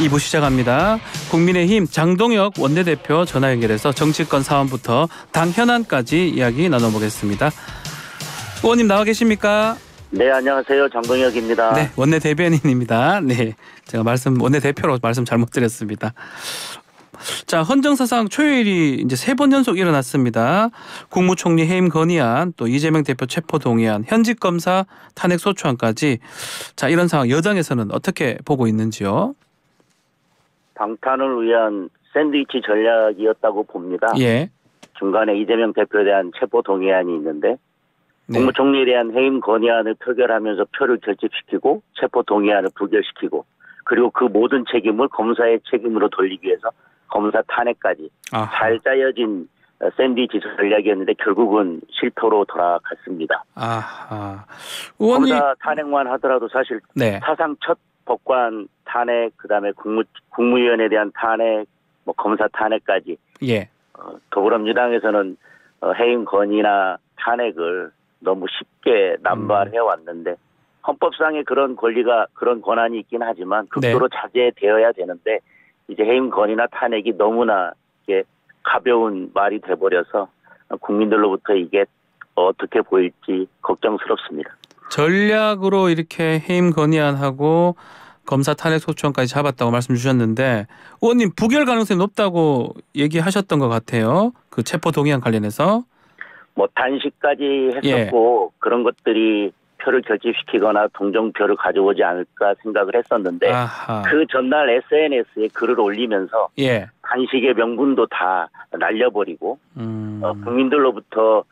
2부 시작합니다. 국민의힘 장동혁 원내대표 전화 연결해서 정치권 사안부터 당 현안까지 이야기 나눠보겠습니다. 의원님 나와 계십니까? 네, 안녕하세요. 장동혁입니다. 네, 원내대변인입니다. 네, 제가 원내대표로 말씀 잘못 드렸습니다. 자, 헌정사상 초유일이 이제 3번 연속 일어났습니다. 국무총리 해임 건의안, 또 이재명 대표 체포 동의안, 현직 검사 탄핵 소추안까지. 자, 이런 상황 여당에서는 어떻게 보고 있는지요? 방탄을 위한 샌드위치 전략이었다고 봅니다. 예. 중간에 이재명 대표에 대한 체포 동의안이 있는데 네. 국무총리에 대한 해임 건의안을 표결하면서 표를 결집시키고 체포 동의안을 부결시키고 그리고 그 모든 책임을 검사의 책임으로 돌리기 위해서 검사 탄핵까지 잘 짜여진 샌드위치 전략이었는데 결국은 실패로 돌아갔습니다. 검사 탄핵만 하더라도 사실 네. 사상 첫 법관 탄핵, 그다음에 국무위원에 대한 탄핵, 뭐 검사 탄핵까지. 예. 더불어민주당에서는 해임 건의나 탄핵을 너무 쉽게 남발해 왔는데 헌법상의 그런 권리가 그런 권한이 있긴 하지만 극도로 자제되어야 되는데 이제 해임 건의나 탄핵이 너무나 이게 가벼운 말이 돼버려서 국민들로부터 이게 어떻게 보일지 걱정스럽습니다. 전략으로 이렇게 해임 건의안하고 검사 탄핵 소추안까지 잡았다고 말씀 주셨는데 의원님 부결 가능성이 높다고 얘기하셨던 것 같아요. 그 체포 동의안 관련해서. 뭐 단식까지 했었고 그런 것들이 표를 결집시키거나 동정표를 가져오지 않을까 생각을 했었는데 그 전날 SNS에 글을 올리면서 단식의 명분도 다 날려버리고 국민들로부터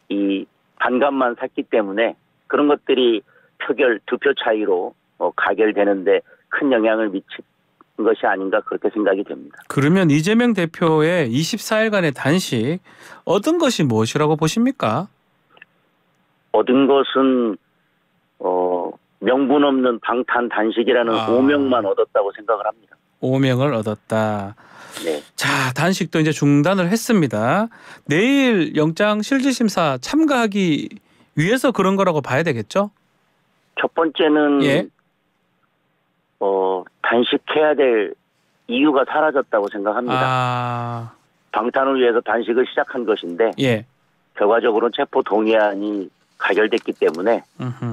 이 반감만 샀기 때문에 그런 것들이 두 표 차이로 가결되는데 큰 영향을 미친 것이 아닌가 그렇게 생각이 됩니다. 그러면 이재명 대표의 24일간의 단식 얻은 것이 무엇이라고 보십니까? 얻은 것은 명분 없는 방탄 단식이라는 오명만 얻었다고 생각을 합니다. 오명을 얻었다. 네. 자, 단식도 이제 중단을 했습니다. 내일 영장 실질심사 참가하기 위해서 그런 거라고 봐야 되겠죠? 첫 번째는 단식해야 될 이유가 사라졌다고 생각합니다. 방탄을 위해서 단식을 시작한 것인데 결과적으로 체포 동의안이 가결됐기 때문에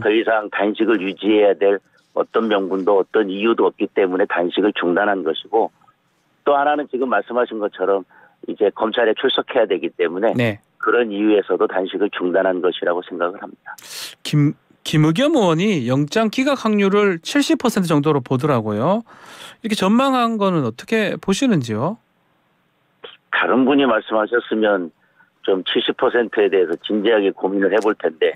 더 이상 단식을 유지해야 될 어떤 명분도 어떤 이유도 없기 때문에 단식을 중단한 것이고 또 하나는 지금 말씀하신 것처럼 이제 검찰에 출석해야 되기 때문에 그런 이유에서도 단식을 중단한 것이라고 생각을 합니다. 김의겸 의원이 영장 기각 확률을 70% 정도로 보더라고요. 이렇게 전망한 거는 어떻게 보시는지요? 다른 분이 말씀하셨으면 좀 70%에 대해서 진지하게 고민을 해볼 텐데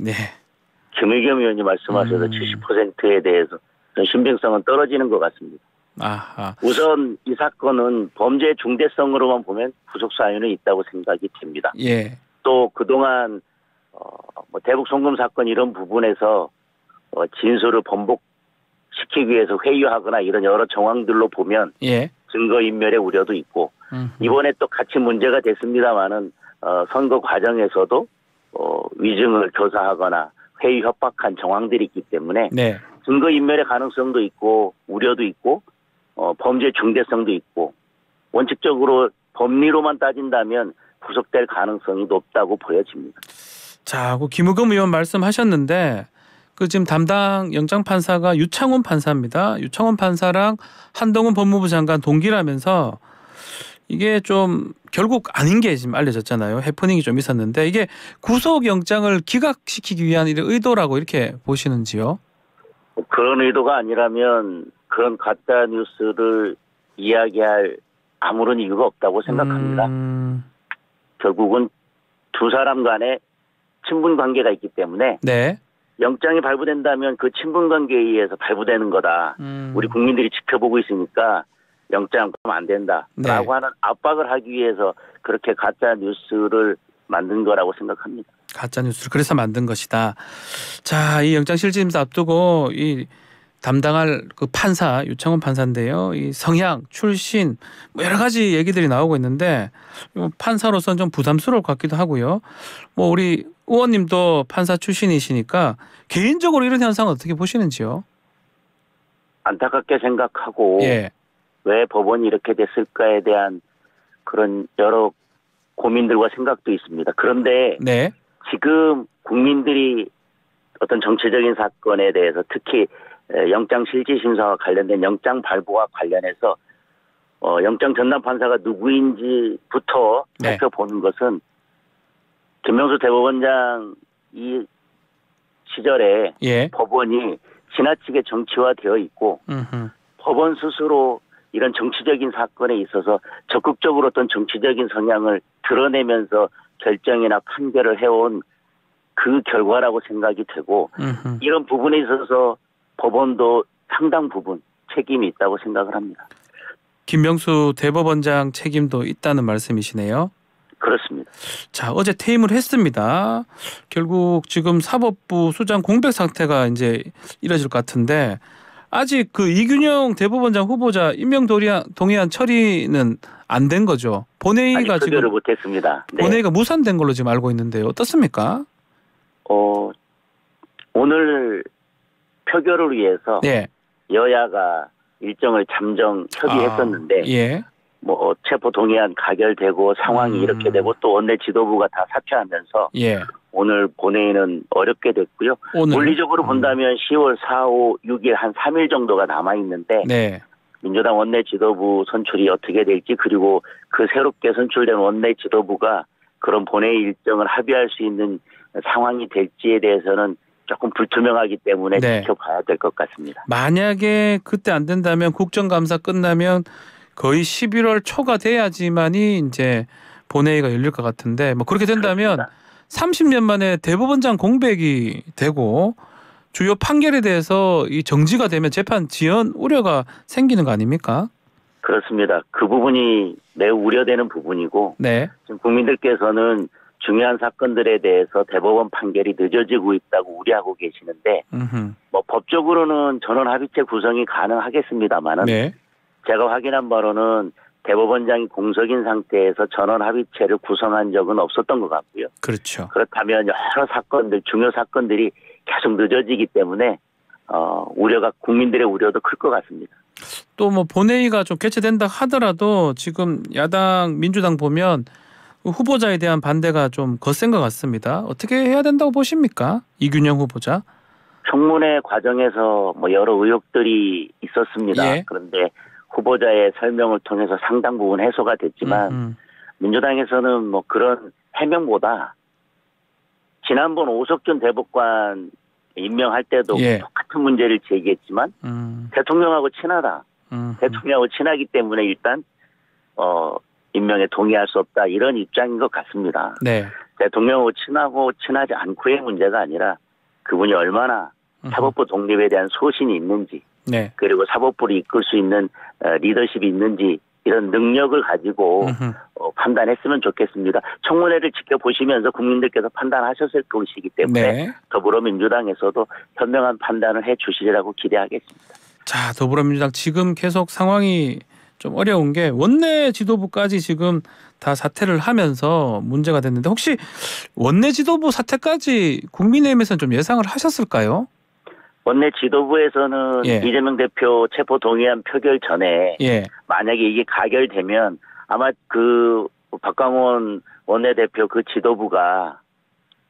김의겸 의원이 말씀하셔서 70%에 대해서 신빙성은 떨어지는 것 같습니다. 우선 이 사건은 범죄의 중대성으로만 보면 구속 사유는 있다고 생각이 됩니다. 또 그동안 대북 송금 사건 이런 부분에서 진술을 번복시키기 위해서 회유하거나 이런 여러 정황들로 보면 증거인멸의 우려도 있고 이번에 또 같이 문제가 됐습니다마는 선거 과정에서도 위증을 교사하거나 회유 협박한 정황들이 있기 때문에 증거인멸의 가능성도 있고 우려도 있고 범죄 중대성도 있고 원칙적으로 법리로만 따진다면 구속될 가능성이 높다고 보여집니다. 자, 그 김의겸 의원 말씀하셨는데 그 지금 담당 영장 판사가 유창훈 판사입니다. 유창훈 판사랑 한동훈 법무부 장관 동기라면서 이게 좀 결국 아닌 게 지금 알려졌잖아요. 해프닝이 좀 있었는데 이게 구속영장을 기각시키기 위한 의도라고 이렇게 보시는지요? 그런 의도가 아니라면 그런 가짜 뉴스를 이야기할 아무런 이유가 없다고 생각합니다. 결국은 두 사람 간에 친분 관계가 있기 때문에 영장이 발부된다면 그 친분 관계에 의해서 발부되는 거다. 우리 국민들이 지켜보고 있으니까 영장 그러면 안 된다라고 하는 압박을 하기 위해서 그렇게 가짜 뉴스를 만든 거라고 생각합니다. 가짜 뉴스를 그래서 만든 것이다. 자, 이 영장 실질심사 앞두고 이 담당할 그 판사 유창훈 판사인데요. 이 성향, 출신 뭐 여러 가지 얘기들이 나오고 있는데 판사로서는 좀 부담스러울 것 같기도 하고요. 뭐 우리 의원님도 판사 출신이시니까 개인적으로 이런 현상은 어떻게 보시는지요? 안타깝게 생각하고 예. 왜 법원이 이렇게 됐을까에 대한 그런 여러 고민들과 생각도 있습니다. 그런데 네. 지금 국민들이 어떤 정치적인 사건에 대해서 특히 영장실질심사와 관련된 영장 발부와 관련해서 영장 전담 판사가 누구인지부터 네. 살펴보는 것은 김명수 대법원장 이 시절에 예. 법원이 지나치게 정치화되어 있고 음흠. 법원 스스로 이런 정치적인 사건에 있어서 적극적으로 어떤 정치적인 성향을 드러내면서 결정이나 판결을 해온 그 결과라고 생각이 되고 음흠. 이런 부분에 있어서 법원도 상당 부분 책임이 있다고 생각을 합니다. 김명수 대법원장 책임도 있다는 말씀이시네요. 그렇습니다. 자, 어제 퇴임을 했습니다. 결국 지금 사법부 수장 공백 상태가 이제 이뤄질 것 같은데 아직 그 이균영 대법원장 후보자 임명 동의안 처리는 안 된 거죠. 본회의가 아직 표결을 지금 못했습니다. 네. 본회의가 무산된 걸로 지금 알고 있는데요. 어떻습니까? 오늘 표결을 위해서 네. 여야가 일정을 잠정 협의했었는데 예. 뭐 체포 동의안 가결되고 상황이 이렇게 되고 또 원내 지도부가 다 사퇴하면서 예. 오늘 본회의는 어렵게 됐고요. 오늘 물리적으로 본다면 10월 4, 5, 6일 한 3일 정도가 남아 있는데 네. 민주당 원내 지도부 선출이 어떻게 될지 그리고 그 새롭게 선출된 원내 지도부가 그런 본회의 일정을 합의할 수 있는 상황이 될지에 대해서는 조금 불투명하기 때문에 네. 지켜봐야 될 것 같습니다. 만약에 그때 안 된다면 국정감사 끝나면 거의 11월 초가 돼야지만이 이제 본회의가 열릴 것 같은데 뭐 그렇게 된다면 그렇습니다. 30년 만에 대법원장 공백이 되고 주요 판결에 대해서 이 정지가 되면 재판 지연 우려가 생기는 거 아닙니까? 그렇습니다. 그 부분이 매우 우려되는 부분이고 네. 지금 국민들께서는 중요한 사건들에 대해서 대법원 판결이 늦어지고 있다고 우려하고 계시는데 음흠. 뭐 법적으로는 전원 합의체 구성이 가능하겠습니다만은 네. 제가 확인한 바로는 대법원장이 공석인 상태에서 전원 합의체를 구성한 적은 없었던 것 같고요. 그렇죠. 그렇다면 여러 사건들, 중요 사건들이 계속 늦어지기 때문에 우려가 국민들의 우려도 클 것 같습니다. 또 뭐 본회의가 좀 개최된다 하더라도 지금 야당 민주당 보면 후보자에 대한 반대가 좀 거센 것 같습니다. 어떻게 해야 된다고 보십니까? 이균영 후보자. 청문회 과정에서 뭐 여러 의혹들이 있었습니다. 예. 그런데 후보자의 설명을 통해서 상당 부분 해소가 됐지만 민주당에서는 뭐 그런 해명보다 지난번 오석준 대법관 임명할 때도 예. 똑같은 문제를 제기했지만 대통령하고 친하다. 대통령하고 친하기 때문에 일단 임명에 동의할 수 없다. 이런 입장인 것 같습니다. 네. 대통령하고 친하고 친하지 않고의 문제가 아니라 그분이 얼마나 사법부 독립에 대한 소신이 있는지 네. 그리고 사법부를 이끌 수 있는 리더십이 있는지 이런 능력을 가지고 판단했으면 좋겠습니다. 청문회를 지켜보시면서 국민들께서 판단하셨을 것이기 때문에 네. 더불어민주당에서도 현명한 판단을 해 주시리라고 기대하겠습니다. 자, 더불어민주당 지금 계속 상황이 좀 어려운 게 원내 지도부까지 지금 다 사퇴를 하면서 문제가 됐는데 혹시 원내 지도부 사퇴까지 국민의힘에서는 좀 예상을 하셨을까요? 원내 지도부에서는 예. 이재명 대표 체포 동의안 표결 전에 예. 만약에 이게 가결되면 아마 그 박광원 원내대표 그 지도부가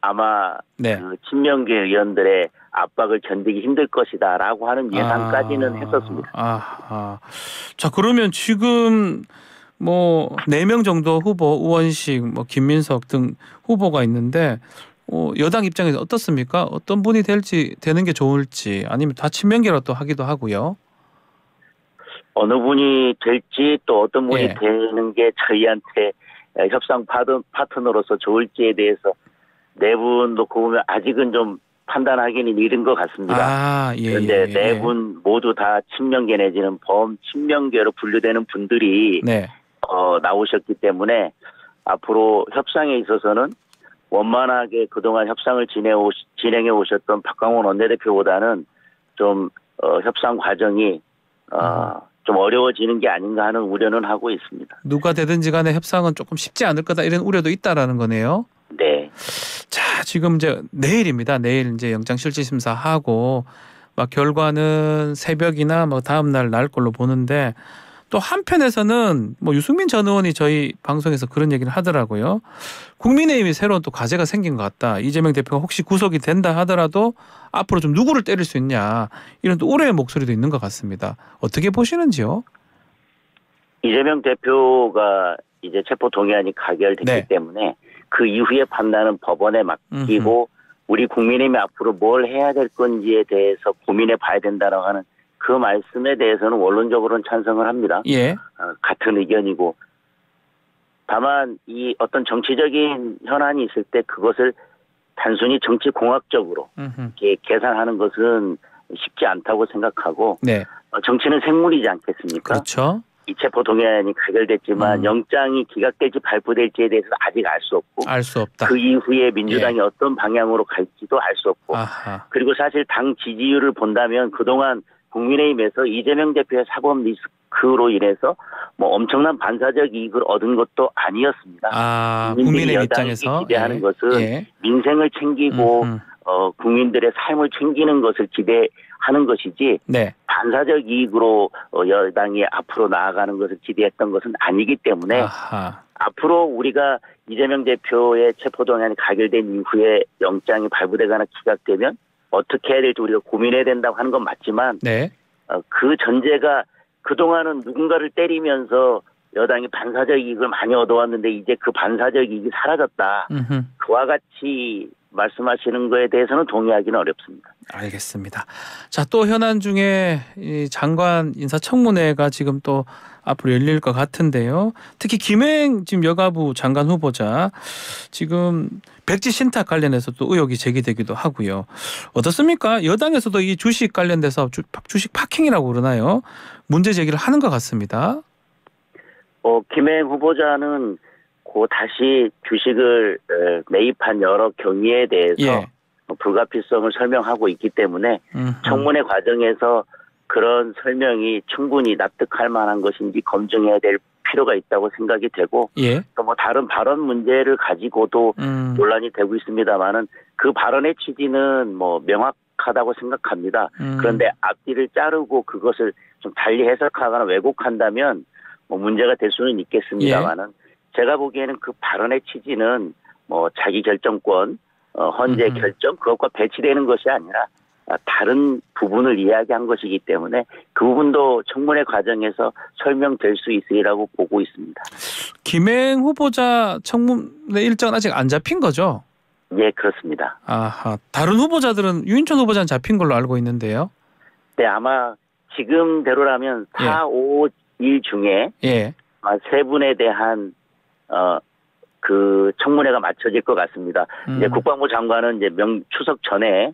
아마 네. 그 친명계 의원들의 압박을 견디기 힘들 것이다라고 하는 예상까지는 했었습니다. 자, 그러면 지금 뭐 4명 정도 후보 우원식, 뭐 김민석 등 후보가 있는데 여당 입장에서 어떻습니까? 어떤 분이 되는 게 좋을지 아니면 다 친명계로 하기도 하고요. 어느 분이 될지 또 어떤 분이 예. 되는 게 저희한테 협상 파트너로서 좋을지에 대해서 네 분 놓고 보면 아직은 좀 판단하기는 이른 것 같습니다. 예. 그런데 네 분 모두 다 친명계 내지는 범친명계로 분류되는 분들이 네. 나오셨기 때문에 앞으로 협상에 있어서는 원만하게 그동안 협상을 진행해 오셨던 박광원 원내대표보다는 좀 협상 과정이 좀 어려워지는 게 아닌가 하는 우려는 하고 있습니다. 누가 되든지 간에 협상은 조금 쉽지 않을 거다 이런 우려도 있다라는 거네요. 네. 자, 지금 이제 내일입니다. 내일 이제 영장실질심사하고 막 결과는 새벽이나 뭐 다음 날 날 걸로 보는데 또 한편에서는 뭐 유승민 전 의원이 저희 방송에서 그런 얘기를 하더라고요. 국민의힘이 새로운 또 과제가 생긴 것 같다. 이재명 대표가 혹시 구속이 된다 하더라도 앞으로 좀 누구를 때릴 수 있냐 이런 또 우려의 목소리도 있는 것 같습니다. 어떻게 보시는지요? 이재명 대표가 이제 체포 동의안이 가결됐기 네. 때문에 그 이후의 판단은 법원에 맡기고 우리 국민의힘이 앞으로 뭘 해야 될 건지에 대해서 고민해 봐야 된다라고 하는 그 말씀에 대해서는 원론적으로는 찬성을 합니다. 예. 같은 의견이고 다만 이 어떤 정치적인 현안이 있을 때 그것을 단순히 정치공학적으로 이렇게 계산하는 것은 쉽지 않다고 생각하고 네. 정치는 생물이지 않겠습니까? 그렇죠. 이 체포 동의안이 가결됐지만 영장이 기각될지 발부될지에 대해서는 아직 알 수 없고 알 수 없다. 그 이후에 민주당이 어떤 방향으로 갈지도 알 수 없고 아하. 그리고 사실 당 지지율을 본다면 그동안 국민의힘에서 이재명 대표의 사법 리스크로 인해서 뭐 엄청난 반사적 이익을 얻은 것도 아니었습니다. 국민의힘 입장에서 기대하는 것은 민생을 챙기고 국민들의 삶을 챙기는 것을 기대하는 것이지 네. 반사적 이익으로 여당이 앞으로 나아가는 것을 기대했던 것은 아니기 때문에 앞으로 우리가 이재명 대표의 체포동의안이 가결된 이후에 영장이 발부되거나 기각되면 어떻게 해야 될지 우리가 고민해야 된다고 하는 건 맞지만 네. 그 전제가 그동안은 누군가를 때리면서 여당이 반사적 이익을 많이 얻어왔는데 이제 그 반사적 이익이 사라졌다. 그와 같이 말씀하시는 거에 대해서는 동의하기는 어렵습니다. 알겠습니다. 자, 또 현안 중에 이 장관 인사청문회가 지금 또 앞으로 열릴 것 같은데요. 특히 김행 지금 여가부 장관 후보자 지금 백지 신탁 관련해서 또 의혹이 제기되기도 하고요. 어떻습니까? 여당에서도 이 주식 관련돼서 주식 파킹이라고 그러나요? 문제 제기를 하는 것 같습니다. 김행 후보자는 다시 주식을 매입한 여러 경위에 대해서 불가피성을 설명하고 있기 때문에 청문회 과정에서 그런 설명이 충분히 납득할 만한 것인지 검증해야 될 필요가 있다고 생각이 되고 또 뭐 다른 발언 문제를 가지고도 논란이 되고 있습니다만은 그 발언의 취지는 뭐 명확하다고 생각합니다. 그런데 앞뒤를 자르고 그것을 좀 달리 해석하거나 왜곡한다면 뭐 문제가 될 수는 있겠습니다만은 제가 보기에는 그 발언의 취지는 뭐 자기 결정권, 헌재 결정 그것과 배치되는 것이 아니라 다른 부분을 이야기한 것이기 때문에 그 부분도 청문회 과정에서 설명될 수 있으리라고 보고 있습니다. 김행 후보자 청문회 일정은 아직 안 잡힌 거죠? 네, 그렇습니다. 아하. 다른 후보자들은 유인천 후보자는 잡힌 걸로 알고 있는데요. 네, 아마 지금대로라면 4, 5일 중에 세 분에 대한 그 청문회가 마쳐질 것 같습니다. 이제 국방부 장관은 이제 추석 전에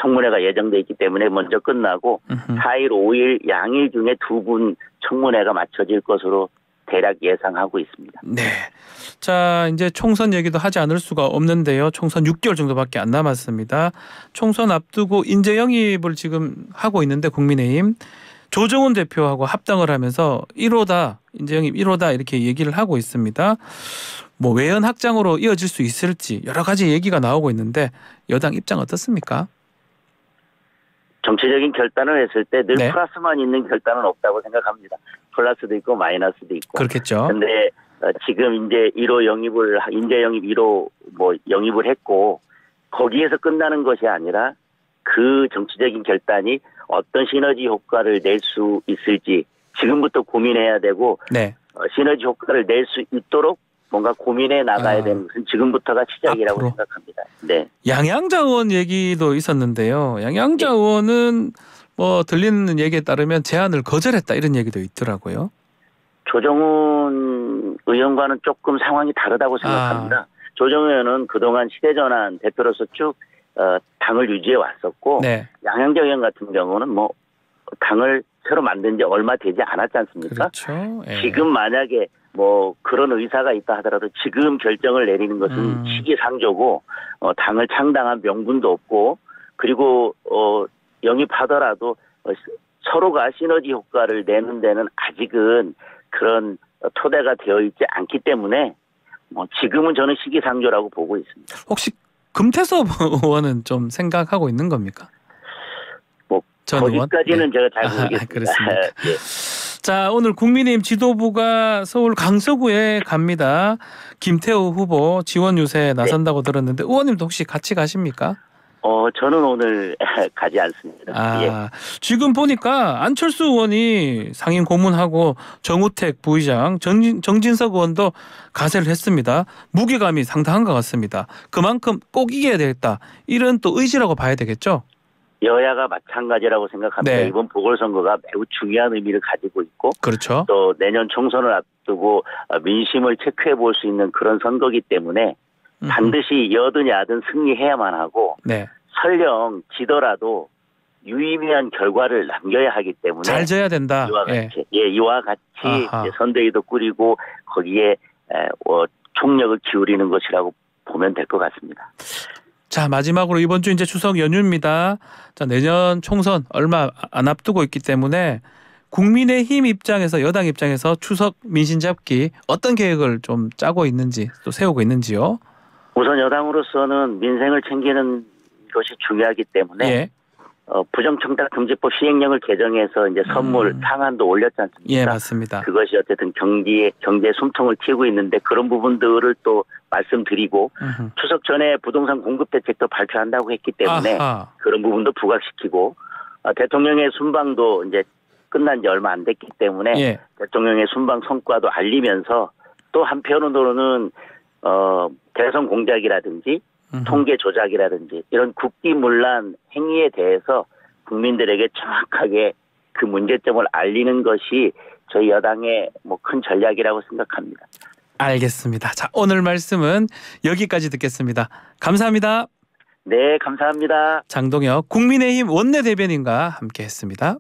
청문회가 예정돼 있기 때문에 먼저 끝나고 4일, 5일 양일 중에 두 분 청문회가 마쳐질 것으로 대략 예상하고 있습니다. 네. 자, 이제 총선 얘기도 하지 않을 수가 없는데요. 총선 6개월 정도밖에 안 남았습니다. 총선 앞두고 인재 영입을 지금 하고 있는데 국민의힘 조정훈 대표하고 합당을 하면서 1호다, 인재 영입 1호다 이렇게 얘기를 하고 있습니다. 뭐 외연 확장으로 이어질 수 있을지 여러 가지 얘기가 나오고 있는데 여당 입장 어떻습니까? 정치적인 결단을 했을 때 늘 플러스만 있는 결단은 없다고 생각합니다. 플러스도 있고 마이너스도 있고. 그렇겠죠. 그런데 지금 이제 1호 영입을 인재 영입 1호 뭐 영입을 했고 거기에서 끝나는 것이 아니라 그 정치적인 결단이 어떤 시너지 효과를 낼 수 있을지 지금부터 고민해야 되고 시너지 효과를 낼 수 있도록 뭔가 고민해 나가야 되는 것은 지금부터가 시작이라고 앞으로. 생각합니다. 네. 양양자 의원 얘기도 있었는데요. 양양자 의원은 뭐 들리는 얘기에 따르면 제안을 거절했다 이런 얘기도 있더라고요. 조정훈 의원과는 조금 상황이 다르다고 생각합니다. 조정훈 의원은 그동안 시대전환 대표로서 쭉 당을 유지해 왔었고 양양자 의원 같은 경우는 뭐 당을 새로 만든 지 얼마 되지 않았지 않습니까? 그렇죠. 지금 만약에 뭐 그런 의사가 있다 하더라도 지금 결정을 내리는 것은 시기상조고 당을 창당한 명분도 없고 그리고 영입하더라도 서로가 시너지 효과를 내는 데는 아직은 그런 토대가 되어 있지 않기 때문에 뭐 지금은 저는 시기상조라고 보고 있습니다. 혹시 금태섭 의원은 좀 생각하고 있는 겁니까? 뭐 전 의원? 거기까지는 제가 잘 모르겠습니다. 그렇습니까? 예. 자, 오늘 국민의힘 지도부가 서울 강서구에 갑니다. 김태우 후보 지원 유세에 나선다고 들었는데 의원님도 혹시 같이 가십니까? 저는 오늘 가지 않습니다. 예. 지금 보니까 안철수 의원이 상임 고문하고 정우택 부의장, 정진석 의원도 가세를 했습니다. 무게감이 상당한 것 같습니다. 그만큼 꼭 이겨야 되겠다. 이런 또 의지라고 봐야 되겠죠? 여야가 마찬가지라고 생각합니다. 네. 이번 보궐선거가 매우 중요한 의미를 가지고 있고 그렇죠. 또 내년 총선을 앞두고 민심을 체크해 볼 수 있는 그런 선거기 때문에 반드시 여든 야든 승리해야만 하고 네. 설령 지더라도 유의미한 결과를 남겨야 하기 때문에 잘 져야 된다. 이와 같이 이제 선대위도 꾸리고 거기에 총력을 기울이는 것이라고 보면 될 것 같습니다. 자, 마지막으로 이번 주 이제 추석 연휴입니다. 자, 내년 총선 얼마 안 앞두고 있기 때문에 국민의힘 입장에서 여당 입장에서 추석 민심 잡기 어떤 계획을 좀 짜고 있는지 또 세우고 있는지요? 우선 여당으로서는 민생을 챙기는 것이 중요하기 때문에 부정청탁금지법 시행령을 개정해서 이제 선물 상한도 올렸지 않습니까? 예, 맞습니다. 그것이 어쨌든 경제에 숨통을 튀고 있는데 그런 부분들을 또 말씀드리고 추석 전에 부동산 공급 대책도 발표한다고 했기 때문에 그런 부분도 부각시키고 대통령의 순방도 이제 끝난 지 얼마 안 됐기 때문에 대통령의 순방 성과도 알리면서 또 한편으로는 대선 공작이라든지 통계 조작이라든지 이런 국기문란 행위에 대해서 국민들에게 정확하게 그 문제점을 알리는 것이 저희 여당의 큰 전략이라고 생각합니다. 알겠습니다. 자, 오늘 말씀은 여기까지 듣겠습니다. 감사합니다. 네, 감사합니다. 장동혁 국민의힘 원내대변인과 함께했습니다.